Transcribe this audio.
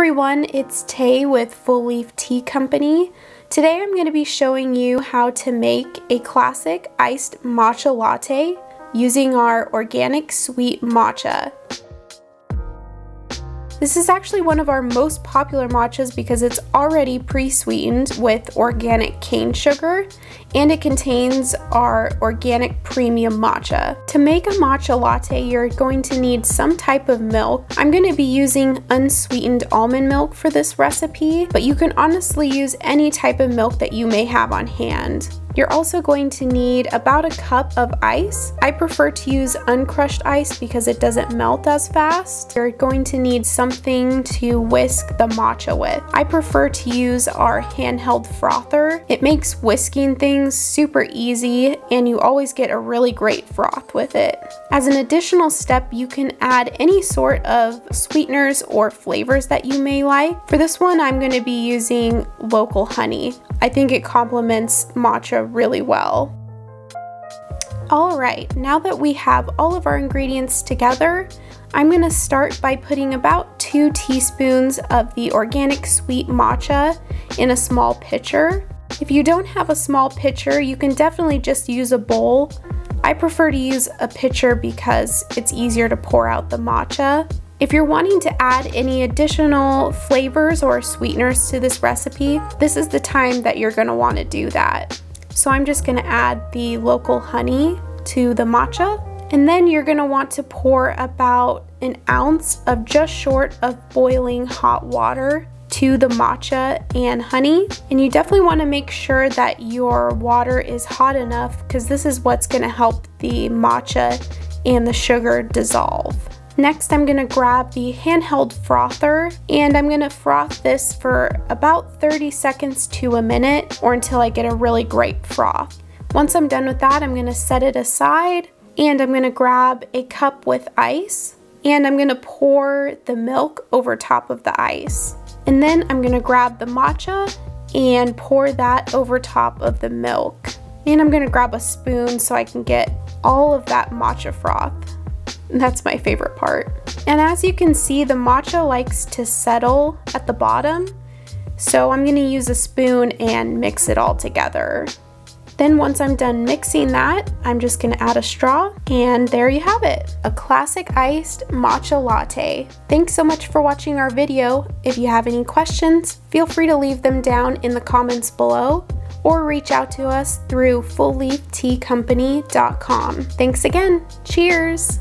everyone, it's Tay with Full Leaf Tea Company. Today I'm going to be showing you how to make a classic iced matcha latte using our organic sweet matcha. This is actually one of our most popular matchas because it's already pre-sweetened with organic cane sugar and it contains our organic premium matcha. To make a matcha latte, you're going to need some type of milk. I'm going to be using unsweetened almond milk for this recipe, but you can honestly use any type of milk that you may have on hand. You're also going to need about a cup of ice. I prefer to use uncrushed ice because it doesn't melt as fast. You're going to need something to whisk the matcha with. I prefer to use our handheld frother. It makes whisking things super easy and you always get a really great froth with it. As an additional step, you can add any sort of sweeteners or flavors that you may like. For this one, I'm going to be using local honey. I think it complements matcha really well. Alright, now that we have all of our ingredients together, I'm going to start by putting about 2 teaspoons of the organic sweet matcha in a small pitcher. If you don't have a small pitcher, you can definitely just use a bowl. I prefer to use a pitcher because it's easier to pour out the matcha. If you're wanting to add any additional flavors or sweeteners to this recipe, this is the time that you're going to want to do that. So I'm just going to add the local honey to the matcha, and then you're going to want to pour about an ounce of just short of boiling hot water to the matcha and honey. And you definitely want to make sure that your water is hot enough because this is what's going to help the matcha and the sugar dissolve. Next, I'm going to grab the handheld frother and I'm going to froth this for about 30 seconds to a minute or until I get a really great froth. Once I'm done with that, I'm going to set it aside and I'm going to grab a cup with ice and I'm going to pour the milk over top of the ice. And then I'm going to grab the matcha and pour that over top of the milk. And I'm going to grab a spoon so I can get all of that matcha froth. That's my favorite part. And as you can see, the matcha likes to settle at the bottom, so I'm going to use a spoon and mix it all together. Then once I'm done mixing that, I'm just going to add a straw, and there you have it, a classic iced matcha latte. Thanks so much for watching our video. If you have any questions, feel free to leave them down in the comments below or reach out to us through fullleafteacompany.com. Thanks again. Cheers!